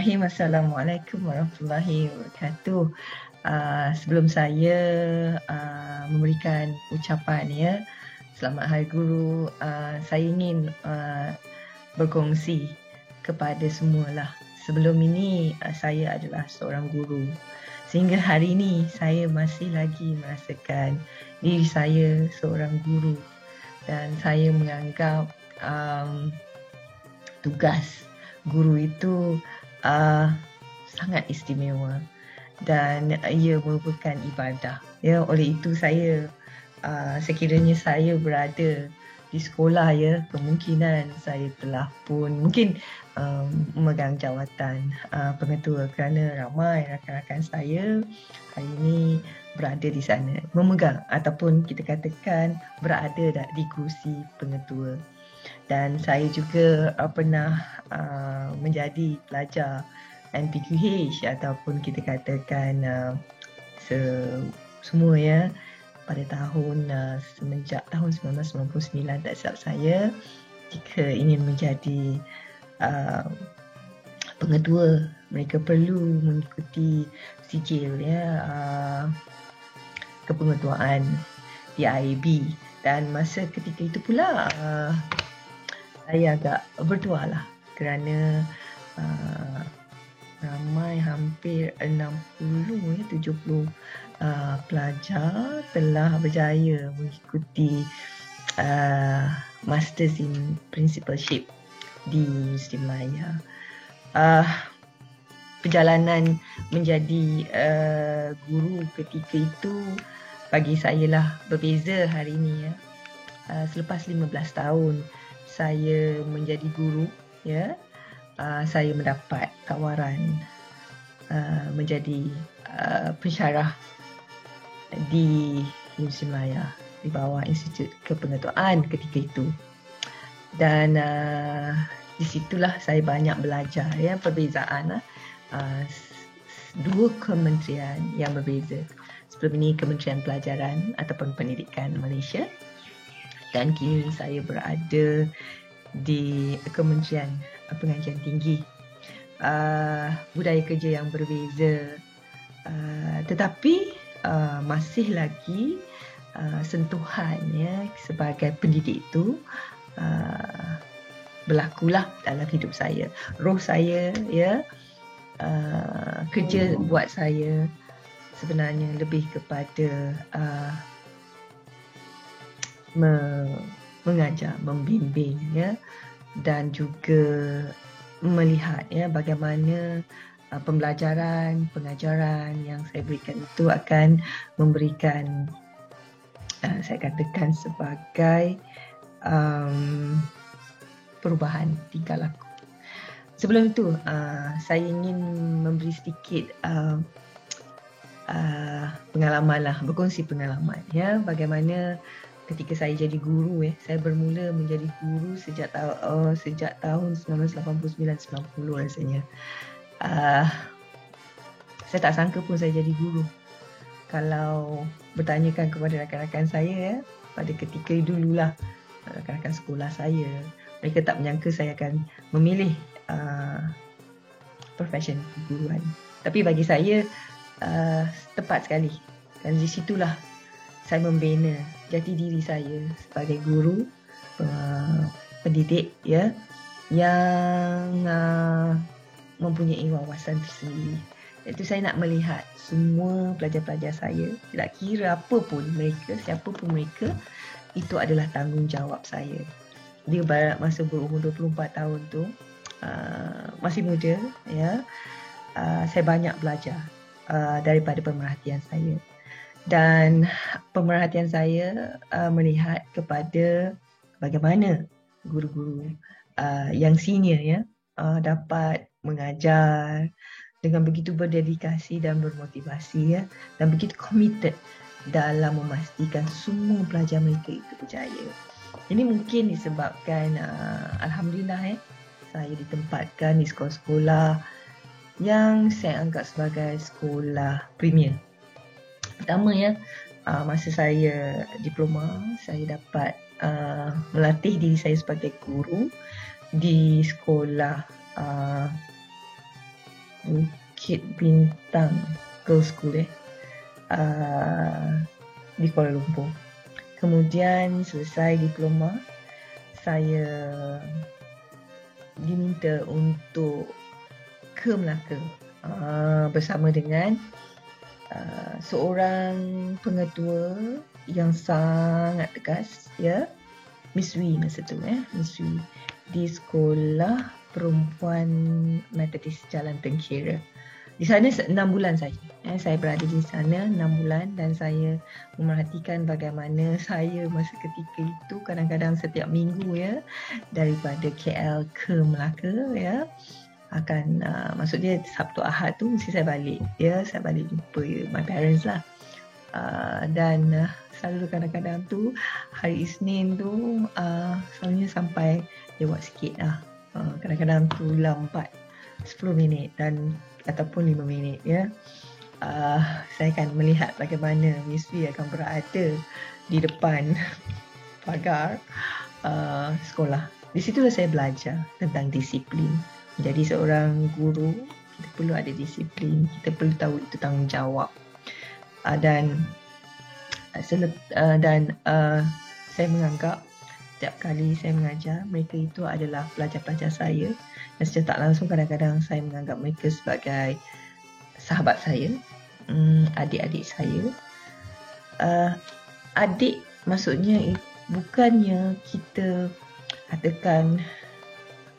Bismillahirrahmanirrahim. Assalamualaikum warahmatullahi wabarakatuh. Sebelum saya memberikan ucapan Selamat Hari Guru, saya ingin berkongsi kepada semualah. Sebelum ini saya adalah seorang guru. Sehingga hari ini saya masih lagi merasakan diri saya seorang guru, dan saya menganggap tugas guru itu sangat istimewa dan ia merupakan ibadah. Oleh itu saya sekiranya saya berada di sekolah kemungkinan saya telah pun mungkin memegang jawatan pengetua, kerana ramai rakan-rakan saya hari ini berada di sana, memegang ataupun kita katakan berada di kursi pengetua. Dan saya juga pernah menjadi pelajar NPQH ataupun kita katakan semua pada tahun semenjak tahun 1999 tak silap saya, jika ingin menjadi pengetua mereka perlu mengikuti sijil kepengetuaan di IAB. Dan masa ketika itu pula saya agak bertuah lah, kerana ramai hampir 60-70 pelajar telah berjaya mengikuti Masters in Principalship di Universiti Malaya. Perjalanan menjadi guru ketika itu bagi saya lah berbeza hari ini. Selepas 15 tahun saya menjadi guru, saya mendapat tawaran menjadi pensyarah di Universiti Malaya di bawah Institut Kepengetuaan ketika itu. Dan di situlah saya banyak belajar perbezaan dua kementerian yang berbeza. Sebelum ini Kementerian Pelajaran ataupun Pendidikan Malaysia, dan kini saya berada di Kementerian Pengajian Tinggi. Budaya kerja yang berbeza, tetapi masih lagi sentuhan sebagai pendidik itu berlakulah dalam hidup saya. Roh saya kerja buat saya sebenarnya lebih kepada mengajar, membimbing dan juga melihat bagaimana pembelajaran, pengajaran yang saya berikan itu akan memberikan saya katakan sebagai perubahan tingkah laku. Sebelum itu saya ingin memberi sedikit pengalaman lah, berkongsi pengalaman bagaimana ketika saya jadi guru. Saya bermula menjadi guru sejak tahun 1989-90 rasanya. Saya tak sangka pun saya jadi guru. Kalau bertanyakan kepada rakan-rakan saya pada ketika dululah, rakan-rakan sekolah saya, mereka tak menyangka saya akan memilih profession keguruan. Tapi bagi saya tepat sekali, dan di situlah saya membina jati diri saya sebagai guru, pendidik yang mempunyai wawasan tersendiri. Iaitu saya nak melihat semua pelajar-pelajar saya, tidak kira apa pun mereka, siapa pun mereka, itu adalah tanggungjawab saya. Dia masa berumur 24 tahun tu, masih muda saya banyak belajar daripada pemerhatian saya. Dan pemerhatian saya melihat kepada bagaimana guru-guru yang senior dapat mengajar dengan begitu berdedikasi dan bermotivasi dan begitu committed dalam memastikan semua pelajar mereka itu berjaya. Ini mungkin disebabkan alhamdulillah saya ditempatkan di sekolah-sekolah yang saya anggap sebagai sekolah premier. Pertama masa saya diploma, saya dapat melatih diri saya sebagai guru di sekolah Bukit Bintang Girls School di Kuala Lumpur. Kemudian selesai diploma, saya diminta untuk ke Melaka bersama dengan seorang pengetua yang sangat tegas, ya, Miss Wee masa tu, Miss Wee, di Sekolah Perempuan Metodis Jalan Tengkera. Di sana 6 bulan saja. Saya berada di sana 6 bulan dan saya memerhatikan bagaimana saya masa ketika itu kadang-kadang setiap minggu, ya, daripada KL ke Melaka, ya, akan maksudnya Sabtu Ahad tu mesti saya balik, ya, saya balik jumpa my parents lah. Dan selalu kadang-kadang tu hari Isnin tu selalunya sampai lewat sikit lah. Kadang-kadang tu lambat 10 minit dan ataupun 5 minit, ya. Saya akan melihat bagaimana Miss V akan berada di depan pagar sekolah. Di situlah saya belajar tentang disiplin. Menjadi seorang guru, kita perlu ada disiplin, kita perlu tahu itu tanggungjawab. Dan saya menganggap setiap kali saya mengajar, mereka itu adalah pelajar-pelajar saya, dan secara tak langsung kadang-kadang saya menganggap mereka sebagai sahabat saya, adik-adik saya. Adik maksudnya bukannya kita katakan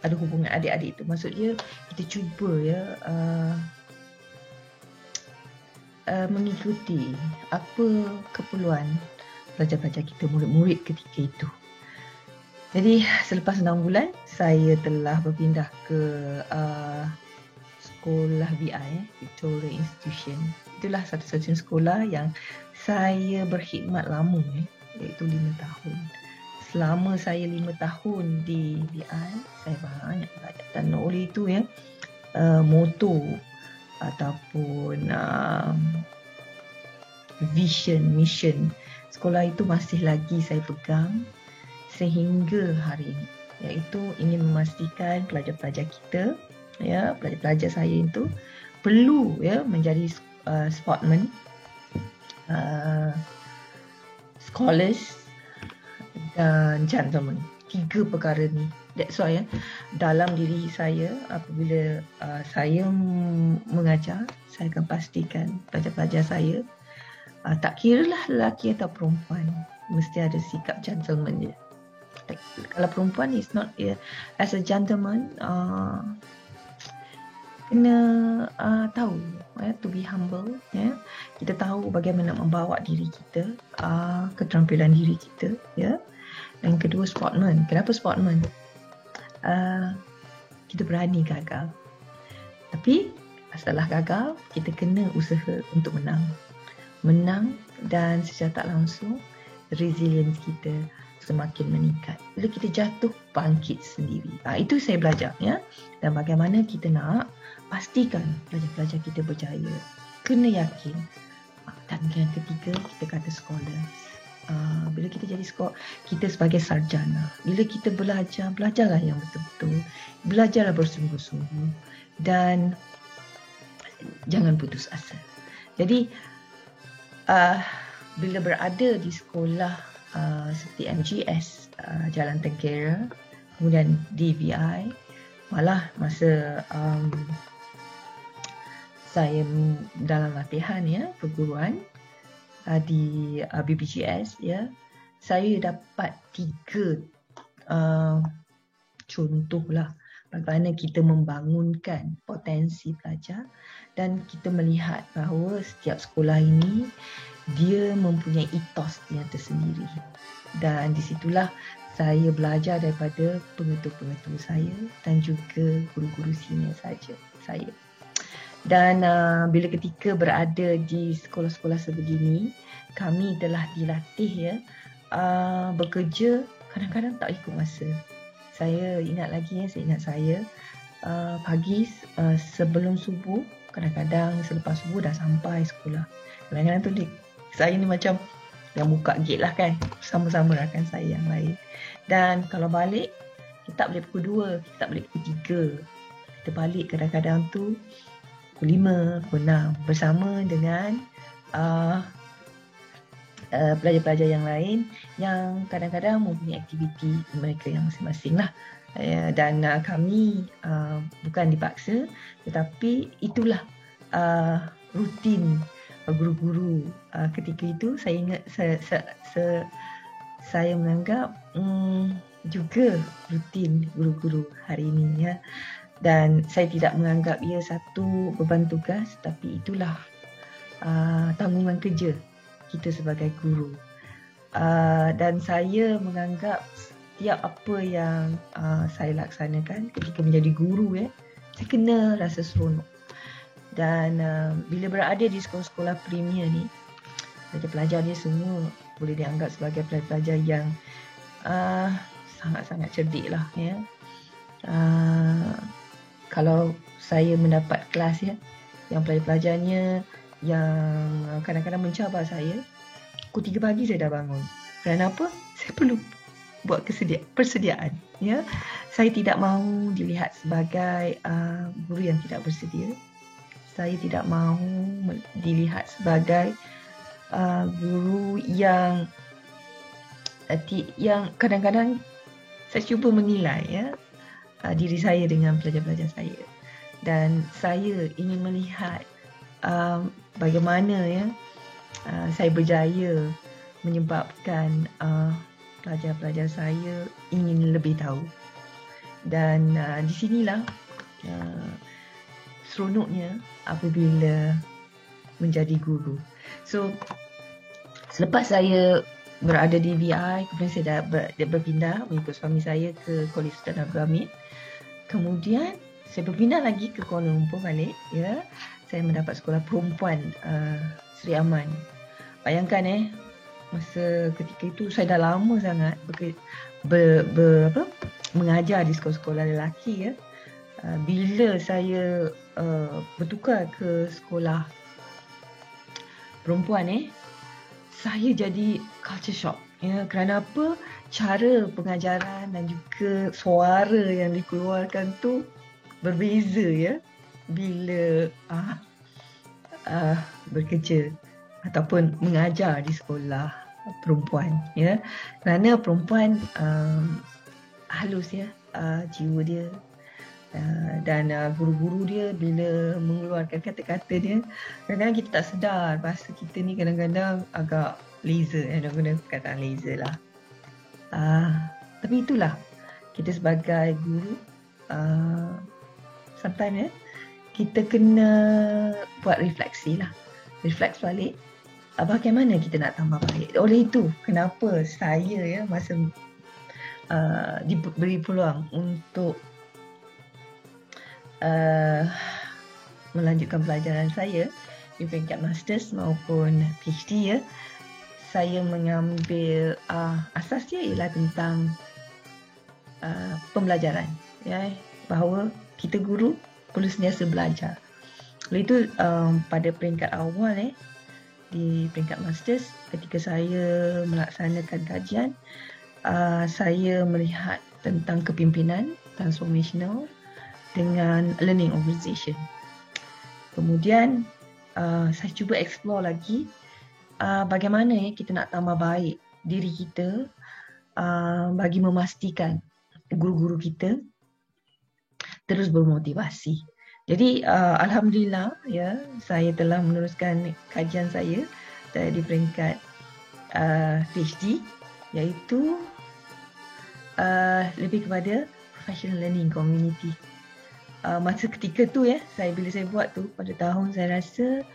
ada hubungan adik-adik itu, maksudnya kita cuba, ya, mengikuti apa keperluan pelajar-pelajar kita, murid-murid ketika itu. Jadi selepas 6 bulan saya telah berpindah ke sekolah VI, Victoria Institution. Itulah satu-satunya sekolah yang saya berkhidmat lama, iaitu 5 tahun. Selama saya 5 tahun di VI, saya banyak belajar. Dan oleh itu, ya, moto ataupun vision, mission sekolah itu masih lagi saya pegang sehingga hari ini, iaitu ingin memastikan pelajar-pelajar kita, ya, pelajar-pelajar saya itu perlu, ya, menjadi sportmen, scholars dan gentlemen. 3 perkara ni. That's why, ya, dalam diri saya apabila saya mengajar, saya akan pastikan pelajar-pelajar saya, tak kiralah lelaki atau perempuan, mesti ada sikap gentleman je. Kalau perempuan is not, as a gentleman, kena tahu, to be humble, ya. Kita tahu bagaimana membawa diri kita, keterampilan diri kita, ya. Dan kedua, sportman. Kenapa sportman? Kita berani gagal, tapi setelah gagal kita kena usaha untuk menang, dan secara tak langsung resilience kita semakin meningkat. Bila kita jatuh, bangkit sendiri. Itu saya belajar, ya. Dan bagaimana kita nak pastikan pelajar-pelajar kita berjaya, kena yakin. Dan yang ketiga, kita kata scholars. Bila kita jadi kita sebagai sarjana, bila kita belajarlah yang betul-betul, belajarlah bersungguh-sungguh, dan jangan putus asa. Jadi bila berada di sekolah seperti MGS Jalan Tengkera, kemudian DVI, malah masa saya dalam latihan, ya, perguruan di BPGS, ya, saya dapat 3 contohlah bagaimana kita membangunkan potensi pelajar, dan kita melihat bahawa setiap sekolah ini dia mempunyai etos yang tersendiri. Dan di situlah saya belajar daripada pengetua-pengetua saya dan juga guru-guru senior saya. Dan bila ketika berada di sekolah-sekolah sebegini, kami telah dilatih, ya, bekerja kadang-kadang tak ikut masa. Saya ingat lagi, ya, saya pagi sebelum subuh, kadang-kadang selepas subuh dah sampai sekolah. Kadang-kadang tu saya ni macam yang buka gate lah, kan, bersama-sama rakan saya yang lain. Dan kalau balik, kita tak boleh pukul 2, kita tak boleh pukul 3. Kita balik kadang-kadang tu pukul 5, pukul 6 bersama dengan pelajar-pelajar yang lain yang kadang-kadang mempunyai aktiviti mereka yang masing-masing lah. Dan kami bukan dipaksa, tetapi itulah rutin guru-guru ketika itu. Saya ingat saya menganggap juga rutin guru-guru hari ini, ya. Dan saya tidak menganggap ia satu beban tugas, tapi itulah tanggungan kerja kita sebagai guru. Dan saya menganggap setiap apa yang saya laksanakan ketika menjadi guru, saya kena rasa seronok. Dan bila berada di sekolah-sekolah premier ni, pelajar-pelajar dia semua boleh dianggap sebagai pelajar yang sangat-sangat cerdik lah, ya. Kalau saya mendapat kelas, yang pelajar-pelajarnya yang kadang-kadang mencabar saya, pukul 3 pagi saya dah bangun. Kerana apa? Saya perlu buat persediaan, ya. Saya tidak mahu dilihat sebagai guru yang tidak bersedia. Saya tidak mahu dilihat sebagai guru yang kadang-kadang saya cuba menilai, ya, diri saya dengan pelajar-pelajar saya. Dan saya ingin melihat bagaimana, ya, saya berjaya menyebabkan pelajar-pelajar saya ingin lebih tahu. Dan di sinilah seronoknya apabila menjadi guru. So, selepas saya berada di VI, kemudian saya dah berpindah mengikut suami saya ke Kolej Sultan Abdul Hamid. Kemudian saya berpindah lagi ke Kuala Lumpur balik, ya. Saya mendapat sekolah perempuan Sri Aman. Bayangkan, masa ketika itu saya dah lama sangat mengajar di sekolah-sekolah lelaki, ya. Bila saya bertukar ke sekolah perempuan, saya jadi culture shock, ya. Kerana apa? Cara pengajaran dan juga suara yang dikeluarkan tu berbeza, ya, bila bekerja ataupun mengajar di sekolah perempuan, ya. Kerana perempuan halus, ya, jiwa dia, dan guru-guru dia bila mengeluarkan kata-kata dia, kadang-kadang kita tak sedar bahasa kita ni kadang-kadang agak laser, nak guna perkataan laser lah. Tapi itulah, kita sebagai guru sometimes, kita kena buat refleksi lah. Refleks balik bagaimana kita nak tambah baik. Oleh itu, kenapa saya, ya, masa diberi peluang untuk melanjutkan pelajaran saya di peringkat Masters maupun PhD, ya, saya mengambil asas dia ialah tentang pembelajaran, ya, bahawa kita guru perlu sentiasa belajar. Oleh itu, pada peringkat awal, di peringkat Masters, ketika saya melaksanakan kajian, saya melihat tentang kepimpinan transformational dengan learning organization. Kemudian saya cuba explore lagi bagaimana, kita nak tambah baik diri kita bagi memastikan guru-guru kita terus bermotivasi. Jadi alhamdulillah, ya, saya telah meneruskan kajian saya di peringkat PhD, iaitu lebih kepada professional learning community. Masa ketika tu, bila saya buat tu pada tahun, saya rasa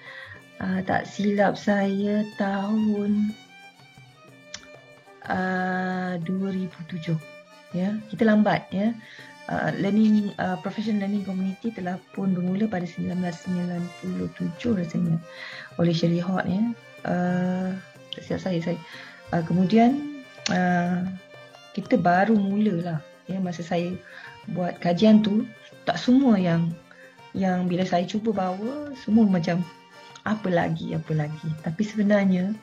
tak silap saya tahun 2007, ya. Kita lambat, ya. Professional learning community telah pun bermula pada 1997 rasanya oleh Shirley Hort, ya. Tak silap saya. Kemudian kita baru mulalah, ya, masa saya buat kajian tu, tak semua yang bila saya cuba bawa, semua macam apa lagi. Tapi sebenarnya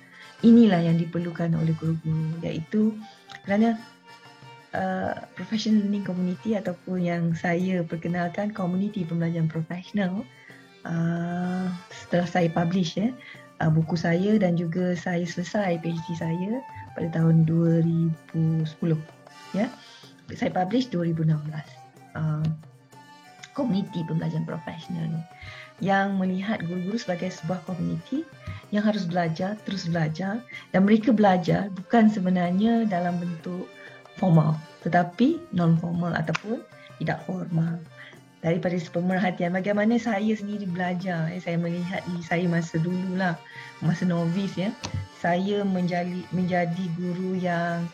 inilah yang diperlukan oleh guru-guru, iaitu kerana professional learning community ataupun yang saya perkenalkan komuniti pembelajaran profesional, setelah saya publish buku saya dan juga saya selesai PhD saya pada tahun 2010 ya. Saya publish 2016. Komuniti pembelajaran profesional ni yang melihat guru-guru sebagai sebuah komuniti yang harus belajar, terus belajar, dan mereka belajar bukan sebenarnya dalam bentuk formal tetapi non-formal ataupun tidak formal. Daripada pemerhatian bagaimana saya sendiri belajar, saya melihat diri saya masa dululah, masa novice ya, saya menjadi guru yang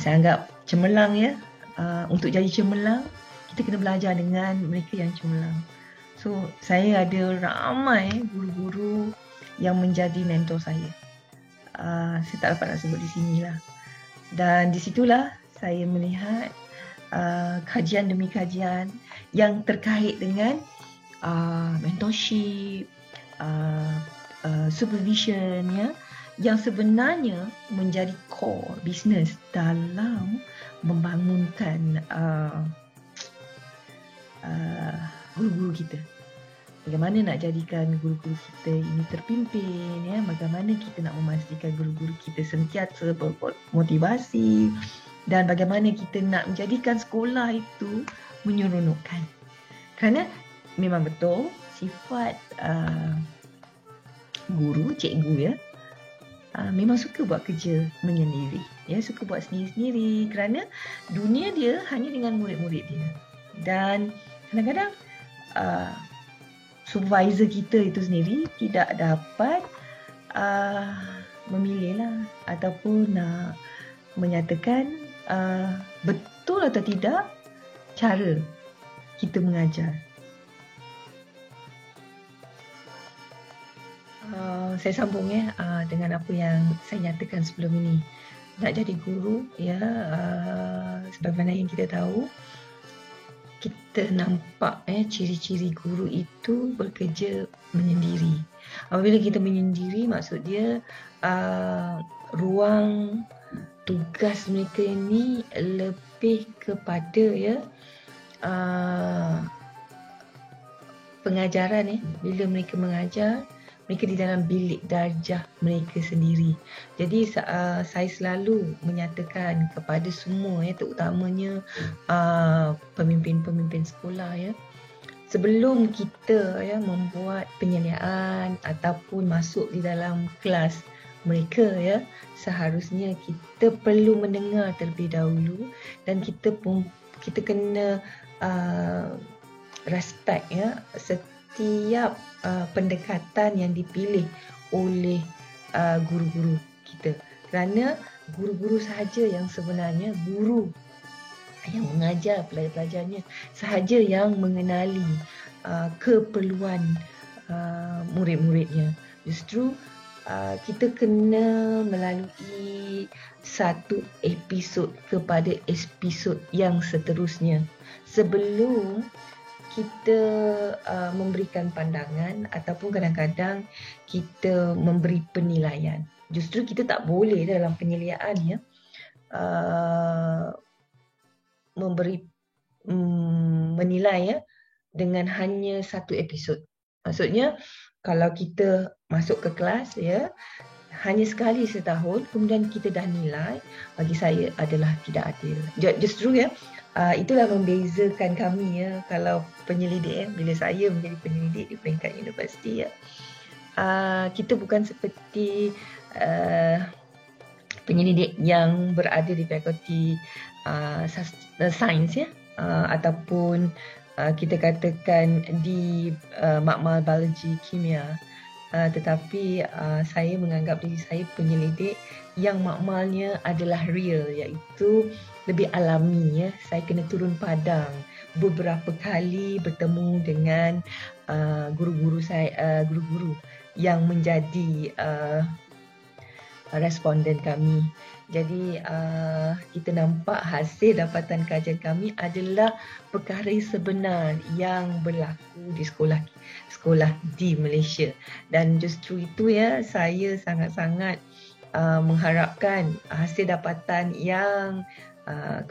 saya anggap cemerlang ya. Untuk jadi cemerlang, kita kena belajar dengan mereka yang cemerlang. So, saya ada ramai guru-guru yang menjadi mentor saya. Saya tak dapat nak sebut di sini lah. Dan di situlah saya melihat kajian demi kajian yang terkait dengan mentorship, supervision ya, yang sebenarnya menjadi core business dalam membangunkan guru-guru kita. Bagaimana nak jadikan guru-guru kita ini terpimpin ya, bagaimana kita nak memastikan guru-guru kita sentiasa bermotivasi, dan bagaimana kita nak menjadikan sekolah itu menyeronokkan. Kerana memang betul sifat guru, cikgu ya, memang suka buat kerja menyendiri ya, suka buat sendiri-sendiri kerana dunia dia hanya dengan murid-murid dia. Dan kadang-kadang supervisor kita itu sendiri tidak dapat memilih lah ataupun menyatakan betul atau tidak cara kita mengajar. Saya sambung ya dengan apa yang saya nyatakan sebelum ini. Nak jadi guru ya, sebagaimana yang kita tahu, kita nampak ciri-ciri guru itu bekerja menyendiri. Apabila kita menyendiri, maksud dia ruang tugas mereka ini lebih kepada ya pengajaran bila mereka mengajar, mereka di dalam bilik darjah mereka sendiri. Jadi saya selalu menyatakan kepada semua terutamanya pemimpin-pemimpin sekolah ya, sebelum kita membuat penyediaan ataupun masuk di dalam kelas mereka ya, seharusnya kita perlu mendengar terlebih dahulu dan kita kena respect ya setiap pendekatan yang dipilih oleh guru-guru kita. Kerana guru-guru sahaja yang sebenarnya, guru yang mengajar pelajar-pelajarnya sahaja yang mengenali keperluan murid-muridnya. Justru kita kena melalui satu episod kepada episod yang seterusnya sebelum kita memberikan pandangan ataupun kadang-kadang kita memberi penilaian. Justru kita tak boleh dalam penilaian menilai dengan hanya satu episod. Maksudnya kalau kita masuk ke kelas hanya sekali setahun kemudian kita dah nilai, bagi saya adalah tidak adil. Justru itulah membezakan kami kalau penyelidik bila saya menjadi penyelidik di peringkat universiti kita bukan seperti penyelidik yang berada di fakulti sains ataupun kita katakan di makmal biologi kimia, tetapi saya menganggap diri saya penyelidik yang makmalnya adalah real, iaitu lebih alami. Saya kena turun padang beberapa kali bertemu dengan guru-guru saya, guru-guru yang menjadi responden kami. Jadi kita nampak hasil dapatan kajian kami adalah perkara sebenar yang berlaku di sekolah di Malaysia. Dan justru itu saya sangat-sangat mengharapkan hasil dapatan yang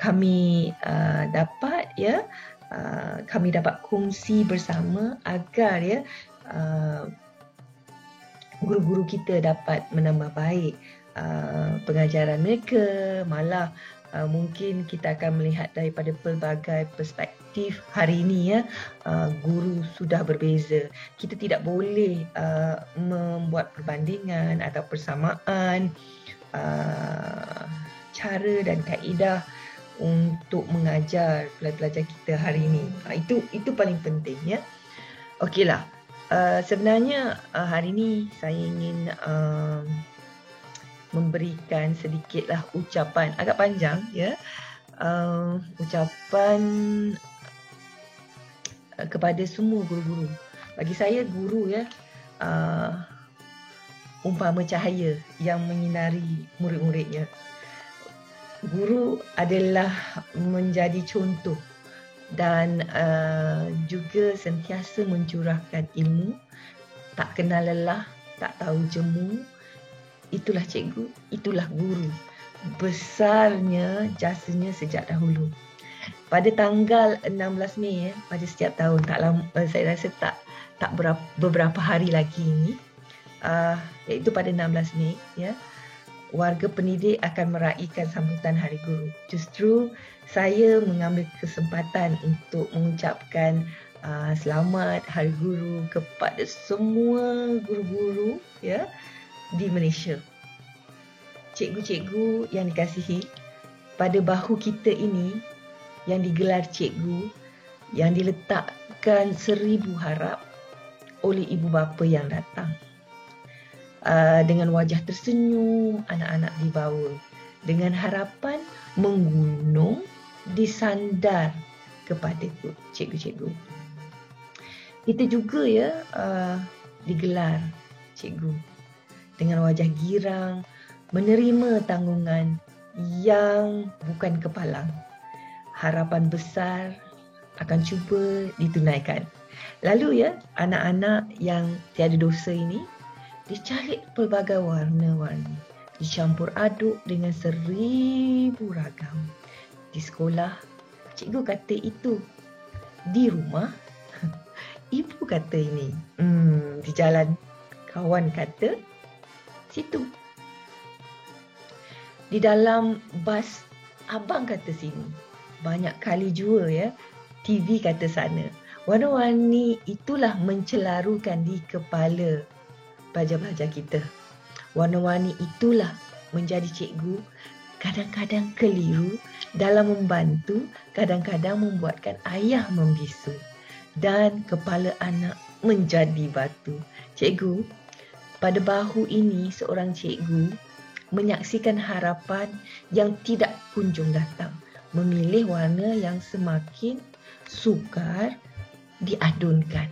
kami dapat kami dapat kongsi bersama agar guru-guru kita dapat menambah baik pengajaran mereka, malah mungkin kita akan melihat daripada pelbagai perspektif hari ini ya, guru sudah berbeza. Kita tidak boleh membuat perbandingan atau persamaan cara dan kaedah untuk mengajar pelajar-pelajar kita hari ini. Itu paling penting ya. Okeylah. Sebenarnya hari ini saya ingin memberikan sedikitlah ucapan agak panjang ya, ucapan kepada semua guru-guru. Bagi saya guru ya, umpama cahaya yang menyinari murid-muridnya. Guru adalah menjadi contoh dan juga sentiasa mencurahkan ilmu, tak kenal lelah, tak tahu jemu. Itulah cikgu, itulah guru. Besarnya jasanya sejak dahulu. Pada tanggal 16 Mei pada setiap tahun, tak lama, saya rasa tak beberapa hari lagi ini, iaitu pada 16 Mei ya, warga pendidik akan meraihkan sambutan Hari Guru. Justru saya mengambil kesempatan untuk mengucapkan selamat Hari Guru kepada semua guru-guru ya di Malaysia. Cikgu-cikgu yang dikasihi, pada bahu kita ini yang digelar cikgu, yang diletakkan 1000 harap oleh ibu bapa yang datang. Dengan wajah tersenyum, anak-anak dibawa dengan harapan menggunung disandar kepada cikgu-cikgu. Kita juga ya digelar cikgu dengan wajah girang, menerima tanggungan yang bukan kepalang. Harapan besar akan cuba ditunaikan. Lalu ya, anak-anak yang tiada dosa ini dicari pelbagai warna-warni, dicampur aduk dengan 1000 ragam. Di sekolah, cikgu kata itu. Di rumah, ibu kata ini. Di jalan, kawan kata situ. Di dalam bas, abang kata sini. Banyak kali jua ya, TV kata sana. Warna-warni itulah mencelarukan di kepala pelajar-pelajar kita. Warna-warni itulah menjadi cikgu kadang-kadang keliru dalam membantu, kadang-kadang membuatkan ayah membisu dan kepala anak menjadi batu. Cikgu, pada bahu ini seorang cikgu menyaksikan harapan yang tidak kunjung datang, memilih warna yang semakin sukar diadunkan.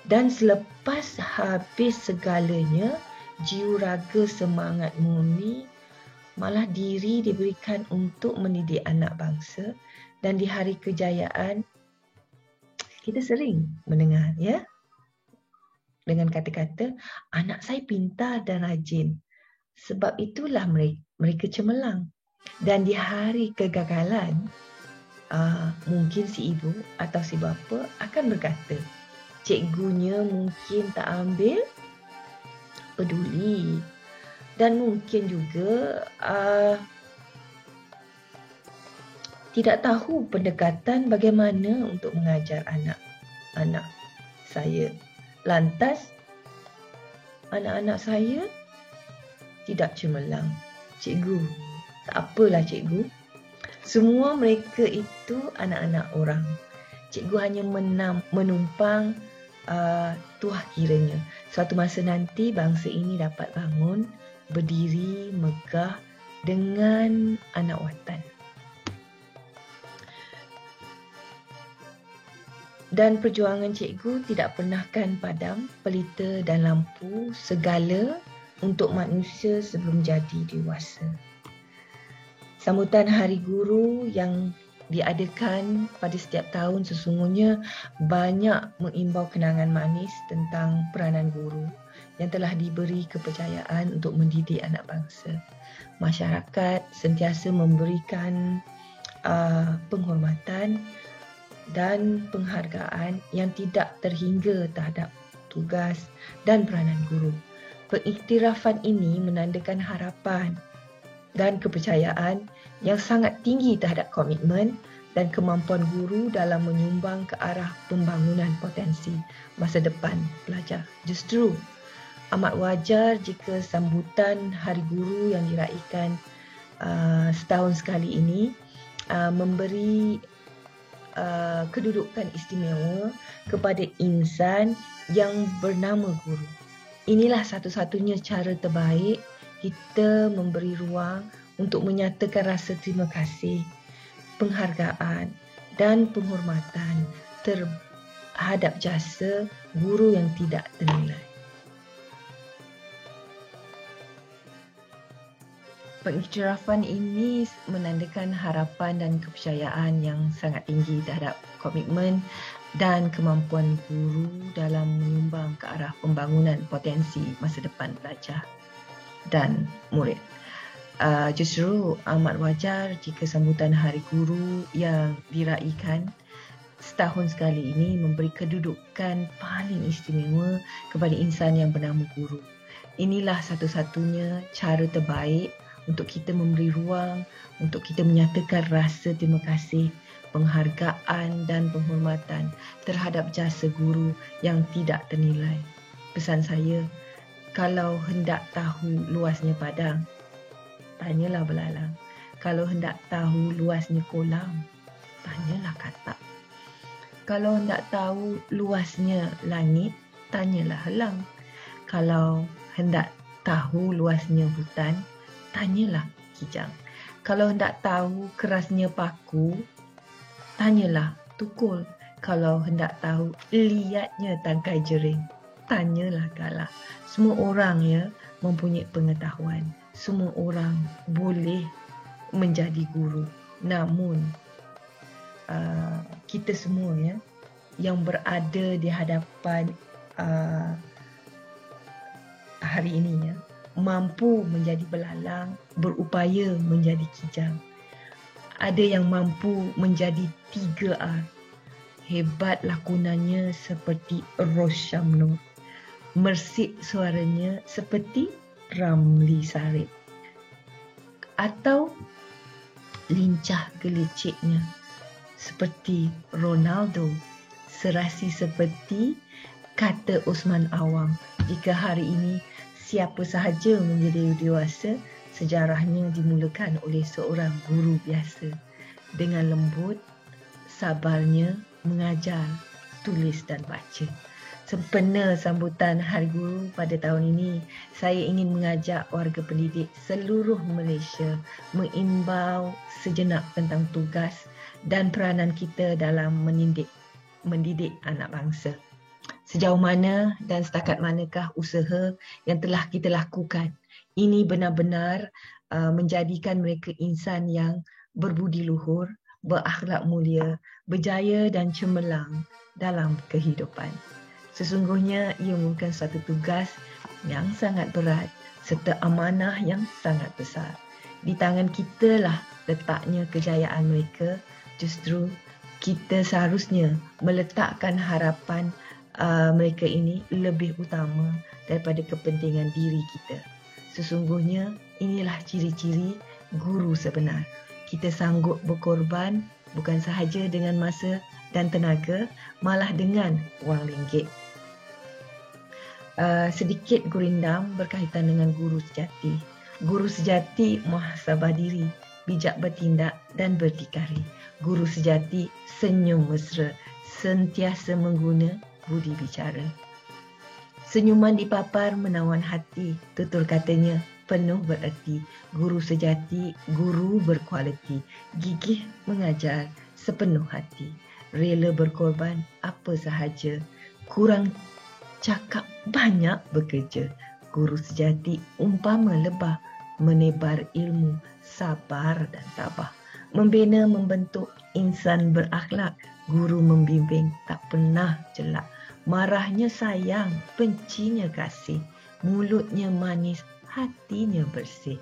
Dan selepas habis segalanya, jiwa raga semangat murni, malah diri diberikan untuk mendidik anak bangsa. Dan di hari kejayaan, kita sering mendengar ya, dengan kata-kata, anak saya pintar dan rajin. Sebab itulah mereka cemerlang. Dan di hari kegagalan, mungkin si ibu atau si bapa akan berkata, cikgunya mungkin tak ambil peduli. Dan mungkin juga tidak tahu pendekatan bagaimana untuk mengajar anak-anak saya. Lantas, anak-anak saya tidak cemerlang. Cikgu, tak apalah cikgu. Semua mereka itu anak-anak orang. Cikgu hanya menumpang tuah kiranya. Suatu masa nanti bangsa ini dapat bangun, berdiri, megah dengan anak watan. Dan perjuangan cikgu tidak pernahkan padam, pelita dan lampu segala untuk manusia sebelum jadi dewasa. Sambutan Hari Guru yang diadakan pada setiap tahun sesungguhnya banyak mengimbau kenangan manis tentang peranan guru yang telah diberi kepercayaan untuk mendidik anak bangsa. Masyarakat sentiasa memberikan penghormatan dan penghargaan yang tidak terhingga terhadap tugas dan peranan guru. Pengiktirafan ini menandakan harapan dan kepercayaan yang sangat tinggi terhadap komitmen dan kemampuan guru dalam menyumbang ke arah pembangunan potensi masa depan pelajar. Justru amat wajar jika sambutan Hari Guru yang diraikan setahun sekali ini memberi kedudukan istimewa kepada insan yang bernama guru. Inilah satu-satunya cara terbaik kita memberi ruang untuk menyatakan rasa terima kasih, penghargaan dan penghormatan terhadap jasa guru yang tidak ternilai. Pengiktirafan ini menandakan harapan dan kepercayaan yang sangat tinggi terhadap komitmen dan kemampuan guru dalam menyumbang ke arah pembangunan potensi masa depan pelajar dan murid. Justru amat wajar jika sambutan Hari Guru yang diraikan setahun sekali ini memberi kedudukan paling istimewa kepada insan yang bernama guru. Inilah satu-satunya cara terbaik untuk kita memberi ruang, untuk kita menyatakan rasa terima kasih, penghargaan dan penghormatan terhadap jasa guru yang tidak ternilai. Pesan saya, kalau hendak tahu luasnya padang, tanyalah belalang. Kalau hendak tahu luasnya kolam, tanyalah katak. Kalau hendak tahu luasnya langit, tanyalah helang. Kalau hendak tahu luasnya hutan, tanyalah kijang. Kalau hendak tahu kerasnya paku, tanyalah tukul. Kalau hendak tahu liatnya tangkai jering, tanyalah galah. Semua orang mempunyai pengetahuan. Semua orang boleh menjadi guru. Namun kita semua yang berada di hadapan hari ini mampu menjadi belalang, berupaya menjadi kijang. Ada yang mampu menjadi 3R. Hebat lakonannya seperti Ros Syamnur. Mersik suaranya seperti Ramli Sarip. Atau lincah geliciknya seperti Ronaldo. Serasi seperti kata Osman Awang. Jika hari ini siapa sahaja menjadi dewasa, sejarahnya dimulakan oleh seorang guru biasa. Dengan lembut, sabarnya mengajar, tulis dan baca. Sempena sambutan Hari Guru pada tahun ini, saya ingin mengajak warga pendidik seluruh Malaysia mengimbau sejenak tentang tugas dan peranan kita dalam mendidik anak bangsa. Sejauh mana dan setakat manakah usaha yang telah kita lakukan ini benar-benar menjadikan mereka insan yang berbudi luhur, berakhlak mulia, berjaya dan cemerlang dalam kehidupan. Sesungguhnya ia merupakan satu tugas yang sangat berat serta amanah yang sangat besar. Di tangan kita lah letaknya kejayaan mereka. Justru kita seharusnya meletakkan harapan mereka ini lebih utama daripada kepentingan diri kita. Sesungguhnya inilah ciri-ciri guru sebenar. Kita sanggup berkorban bukan sahaja dengan masa dan tenaga, malah dengan wang ringgit. Sedikit gurindam berkaitan dengan guru sejati. Guru sejati muhasabah diri, bijak bertindak dan berdikari. Guru sejati senyum mesra, sentiasa mengguna budi bicara. Senyuman dipapar menawan hati, tutur katanya penuh bererti. Guru sejati, guru berkualiti, gigih mengajar sepenuh hati. Rela berkorban apa sahaja, kurang cakap banyak bekerja. Guru sejati umpama lebah, menebar ilmu, sabar dan tabah. Membina membentuk insan berakhlak, guru membimbing tak pernah jelak. Marahnya sayang, bencinya kasih, mulutnya manis, hatinya bersih.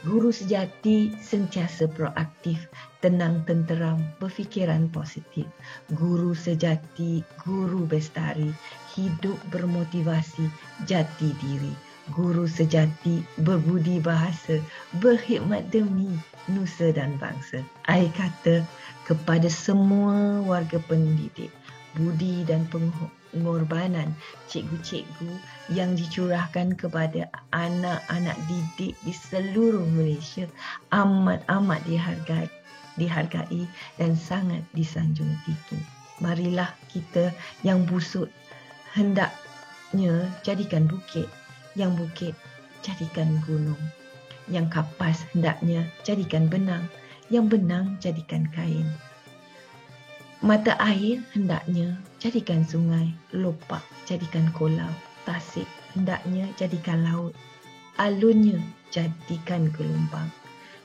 Guru sejati sentiasa proaktif, tenang tenteram, berfikiran positif. Guru sejati, guru bestari, hidup bermotivasi, jati diri. Guru sejati, berbudi bahasa, berkhidmat demi nusa dan bangsa. I kata kepada semua warga pendidik, budi dan pengorbanan cikgu-cikgu yang dicurahkan kepada anak-anak didik di seluruh Malaysia amat-amat dihargai dan sangat disanjung tinggi. Marilah kita yang busuk hendaknya jadikan bukit, yang bukit jadikan gunung, yang kapas hendaknya jadikan benang, yang benang jadikan kain. Mata air hendaknya jadikan sungai, lopak jadikan kolam, tasik hendaknya jadikan laut, alunnya jadikan gelombang,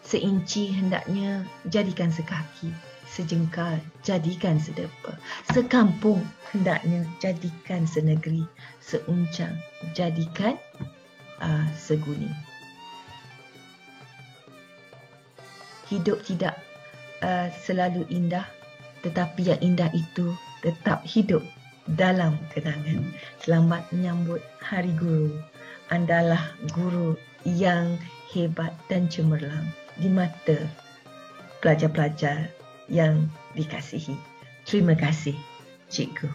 seinci hendaknya jadikan sekaki, sejengkal jadikan sedepa, sekampung hendaknya jadikan senegeri, seuncang jadikan seguning. Hidup tidak selalu indah, tetapi yang indah itu tetap hidup dalam kenangan. Selamat menyambut Hari Guru. Andalah guru yang hebat dan cemerlang di mata pelajar-pelajar yang dikasihi. Terima kasih, Cikgu.